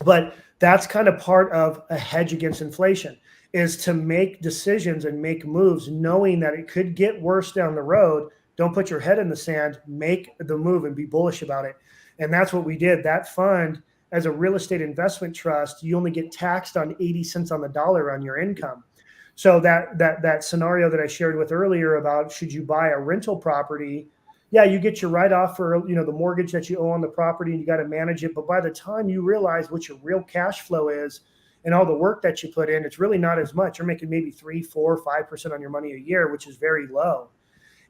But that's kind of part of a hedge against inflation, is to make decisions and make moves knowing that it could get worse down the road. Don't put your head in the sand, make the move and be bullish about it. And that's what we did. That fund, as a real estate investment trust, you only get taxed on 80 cents on the dollar on your income. So that scenario that I shared with earlier about, should you buy a rental property? Yeah, you get your write-off for, the mortgage that you owe on the property and you got to manage it. But by the time you realize what your real cash flow is and all the work that you put in, it's really not as much. You're making maybe 3, 4, 5% on your money a year, which is very low.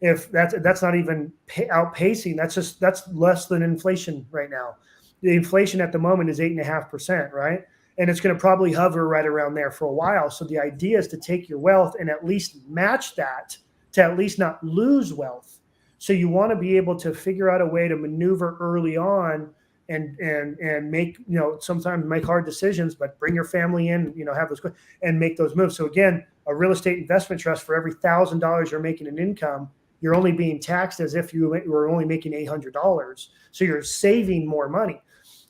If that's not even outpacing, that's less than inflation right now. The inflation at the moment is 8.5%, right? And it's going to probably hover right around there for a while. So the idea is to take your wealth and at least match that, to at least not lose wealth. So you want to be able to figure out a way to maneuver early on and make, sometimes make hard decisions, but bring your family in, have those and make those moves. So again, a real estate investment trust, for every $1,000 you're making in income, you're only being taxed as if you were only making $800. So you're saving more money.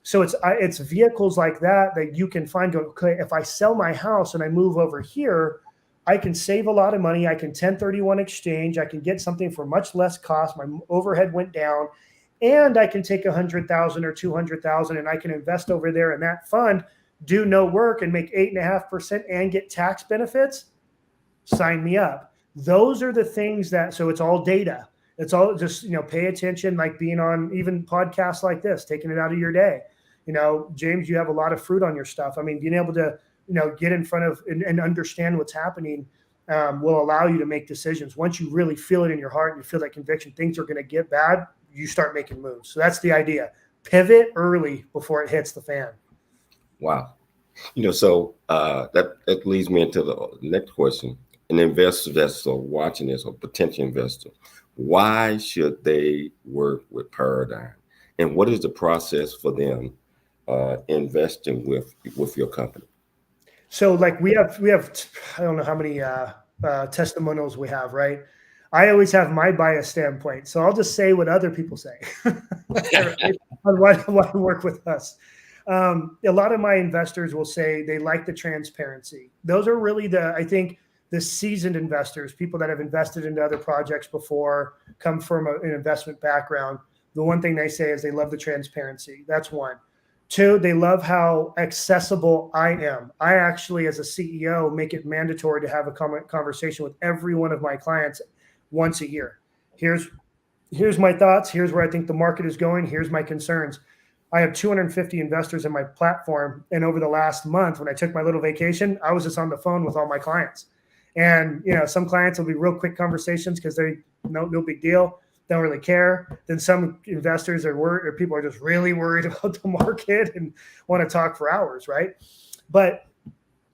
So it's vehicles like that you can find. Okay, if I sell my house and I move over here, I can save a lot of money. I can 1031 exchange. I can get something for much less cost. My overhead went down, and I can take 100,000 or 200,000 and I can invest over there in that fund, do no work and make 8.5% and get tax benefits. Sign me up. Those are the things so it's all data. It's all just, pay attention, like being on even podcasts like this, taking it out of your day. James, you have a lot of fruit on your stuff. I mean, being able to, get in front of and understand what's happening will allow you to make decisions. Once you really feel it in your heart and you feel that conviction, things are going to get bad, you start making moves. So that's the idea. Pivot early before it hits the fan. Wow. So that leads me into the next question. An investor that's watching this, or potential investor, why should they work with Paradyme? And what is the process for them investing with your company? So like we have, I don't know how many testimonials we have, right? I always have my bias standpoint. So I'll just say what other people say on why to work with us. A lot of my investors will say they like the transparency. Those are really I think the seasoned investors, people that have invested into other projects before, come from an investment background. The one thing they say is they love the transparency. That's one. Two, they love how accessible I am. I actually, as a CEO, make it mandatory to have a conversation with every one of my clients once a year. Here's my thoughts. Here's where I think the market is going. Here's my concerns. I have 250 investors in my platform. And over the last month, when I took my little vacation, I was just on the phone with all my clients. And, some clients will be real quick conversations because they no big deal. Don't really care. Then some investors are worried, or people are just really worried about the market and want to talk for hours, right? But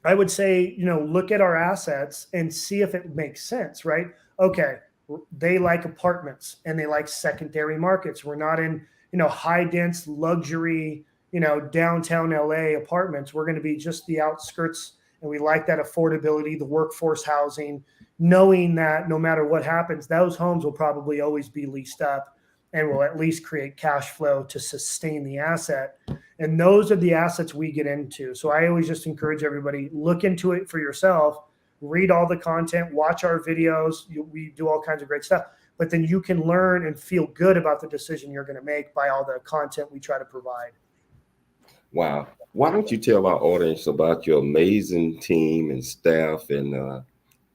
I would say, look at our assets and see if it makes sense, right? Okay, they like apartments and they like secondary markets. We're not in, high dense luxury, downtown LA apartments. We're going to be just the outskirts, and we like that affordability, the workforce housing, knowing that no matter what happens, those homes will probably always be leased up and will at least create cash flow to sustain the asset. And those are the assets we get into. So I always just encourage everybody, look into it for yourself, read all the content, watch our videos. We do all kinds of great stuff, but then you can learn and feel good about the decision you're going to make by all the content we try to provide. Wow. Why don't you tell our audience about your amazing team and staff, and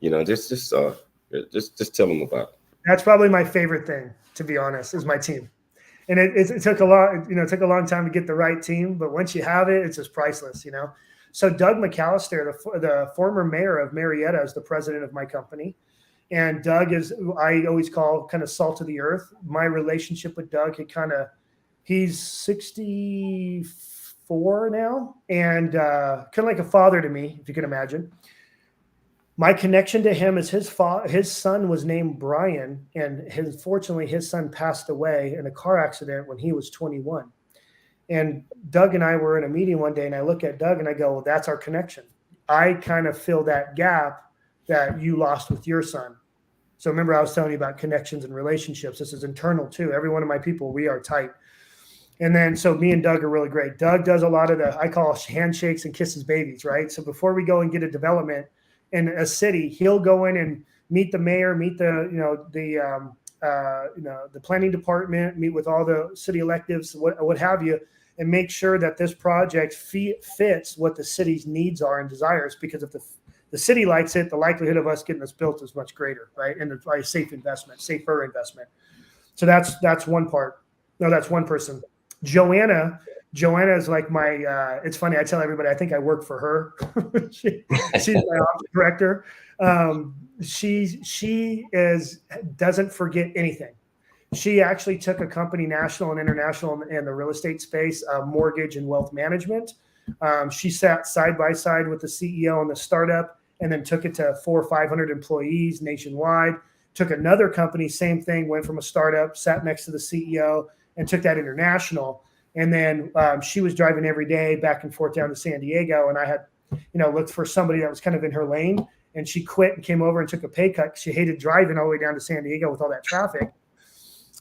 just tell them about it. That's probably my favorite thing, to be honest, is my team. And it took a lot, it took a long time to get the right team, but once you have it, it's just priceless, So Doug McAllister, the former mayor of Marietta, is the president of my company. And Doug is, I always call kind of salt of the earth. My relationship with Doug, he's 64 now, and kind of like a father to me, if you can imagine. My connection to him is his son was named Brian, and unfortunately his son passed away in a car accident when he was 21. And Doug and I were in a meeting one day, and I look at Doug and I go, well, that's our connection. I kind of fill that gap that you lost with your son. So remember, I was telling you about connections and relationships. This is internal too. Every one of my people, we are tight. And then, so me and Doug are really great. Doug does a lot of I call handshakes and kisses babies, right? So before we go and get a development in a city, he'll go in and meet the mayor, meet the planning department, meet with all the city electives, what have you, and make sure that this project fits what the city's needs are and desires. Because if the city likes it, the likelihood of us getting this built is much greater, right? And it's a safer investment. So that's one part. No, that's one person. Joanna is like my, it's funny, I tell everybody, I think I work for her. She's my ops director. She doesn't forget anything. She actually took a company, national and international, in the real estate space, mortgage and wealth management. She sat side by side with the CEO in the startup, and then took it to 400 or 500 employees nationwide. Took another company, same thing, went from a startup, sat next to the CEO, and took that international. And then she was driving every day back and forth down to San Diego. And I had, looked for somebody that was kind of in her lane. And she quit and came over and took a pay cut because she hated driving all the way down to San Diego with all that traffic.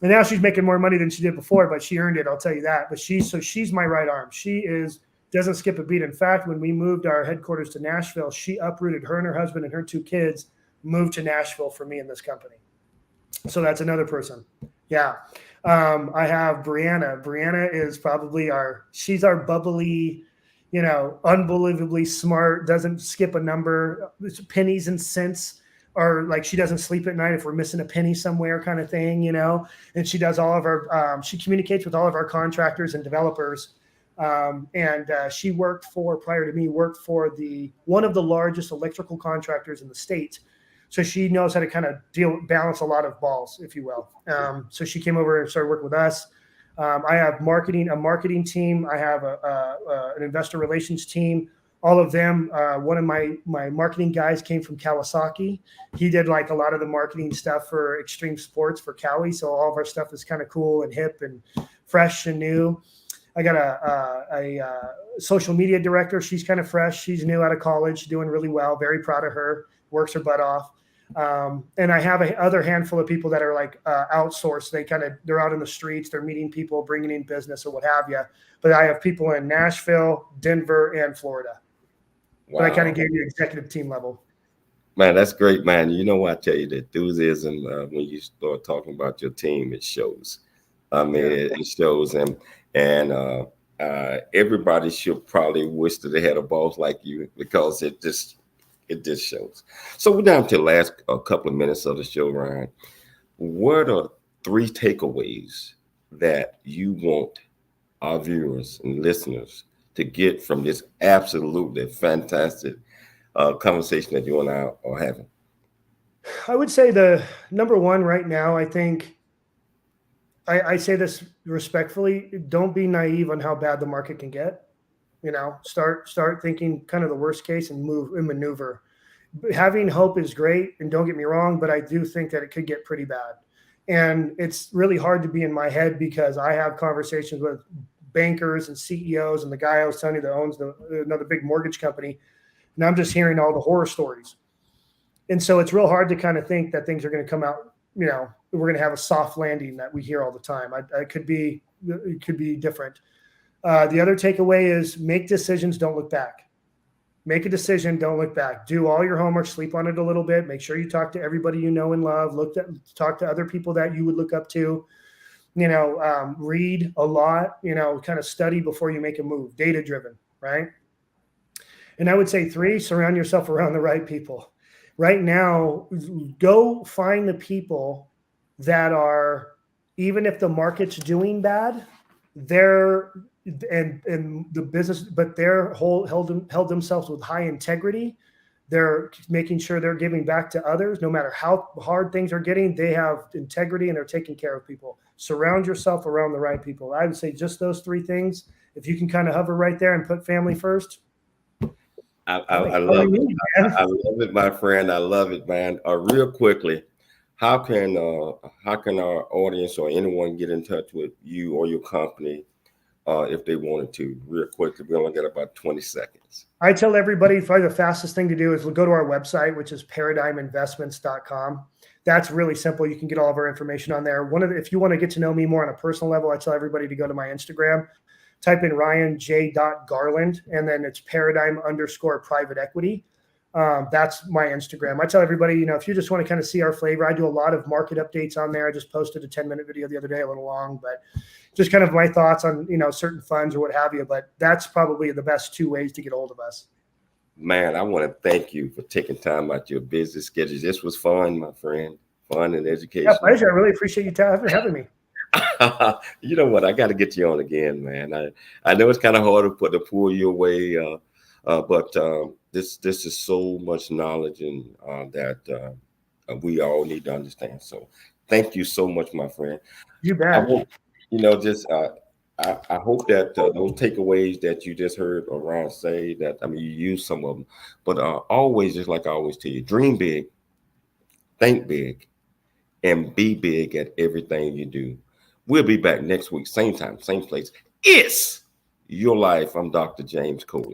And now she's making more money than she did before, but she earned it, I'll tell you that. But she's my right arm. She doesn't skip a beat. In fact, when we moved our headquarters to Nashville, she uprooted, her and her husband and her 2 kids moved to Nashville for me in this company. So that's another person. Yeah. I have Brianna. Brianna is probably she's our bubbly, unbelievably smart, doesn't skip a number, pennies and cents, or like she doesn't sleep at night if we're missing a penny somewhere kind of thing, and she does all of our, she communicates with all of our contractors and developers. And she prior to me, worked for one of the largest electrical contractors in the state. So she knows how to kind of balance a lot of balls, if you will. So she came over and started working with us. I have a marketing team. I have an investor relations team. All of them. One of my marketing guys came from Kawasaki. He did like a lot of the marketing stuff for extreme sports for Cowie. So all of our stuff is kind of cool and hip and fresh and new. I got a social media director. She's kind of fresh. She's new out of college, doing really well. Very proud of her. Works her butt off. And I have other handful of people that are like outsourced. They're out in the streets. They're meeting people, bringing in business or what have you. But I have people in Nashville, Denver, and Florida. Wow. But I kind of gave you executive team level. Man, that's great, man. You know what I tell you, the enthusiasm when you start talking about your team, it shows. I mean, it shows them. And everybody should probably wish that they had a boss like you, because it just shows. So we're down to the last couple of minutes of the show, Ryan. What are 3 takeaways that you want our viewers and listeners to get from this absolutely fantastic conversation that you and I are having? I would say the number one right now, I think, I say this respectfully, don't be naive on how bad the market can get. Start thinking kind of the worst case and move and maneuver. Having hope is great, and don't get me wrong, but I do think that it could get pretty bad. And it's really hard to be in my head, because I have conversations with bankers and CEOs, and the guy I was telling you that owns another big mortgage company, and I'm just hearing all the horror stories. And so it's real hard to kind of think that things are going to come out, we're going to have a soft landing that we hear all the time. It could be different. The other takeaway is make decisions, don't look back. Make a decision, don't look back. Do all your homework, sleep on it a little bit. Make sure you talk to everybody you know and love. Talk to other people that you would look up to. Read a lot. Kind of study before you make a move. Data driven, right? And I would say 3, surround yourself around the right people. Right now, go find the people that are, even if the market's doing bad, they're and the business, but they're held themselves with high integrity. They're making sure they're giving back to others. No matter how hard things are getting, they have integrity and they're taking care of people. Surround yourself around the right people. I would say just those three things. If you can kind of hover right there and put family first. I love it. I love it, my friend. I love it, man. Real quickly, how can our audience or anyone get in touch with you or your company if they wanted to? Real quickly, we only got about 20 seconds. I tell everybody probably the fastest thing to do is go to our website, which is paradymeinvestments.com. That's really simple. You can get all of our information on there. If you want to get to know me more on a personal level, I tell everybody to go to my Instagram, type in RyanJ.Garland, and then it's Paradyme_private equity. That's my Instagram. I tell everybody, if you just want to kind of see our flavor, I do a lot of market updates on there. I just posted a 10-minute video the other day, a little long, but just kind of my thoughts on, certain funds or what have you. But that's probably the best two ways to get a hold of us. Man, I want to thank you for taking time out your busy schedule. This was fun, my friend. Fun and education. Yeah, pleasure. I really appreciate you having me. You know what? I got to get you on again, man. I know it's kind of hard to pull you away, but this is so much knowledge and that we all need to understand. So thank you so much, my friend. You bet. I hope, I hope that those takeaways that you just heard Ron say, that you use some of them, but always, just like I always tell you, dream big, think big, and be big at everything you do. We'll be back next week, same time, same place. It's Your Life. I'm Dr. James Cooley.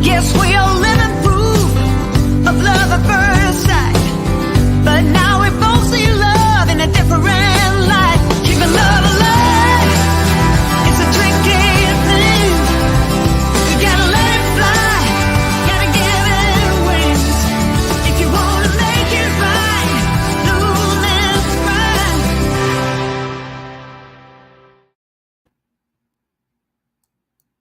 Yes, we are living proof of love at first.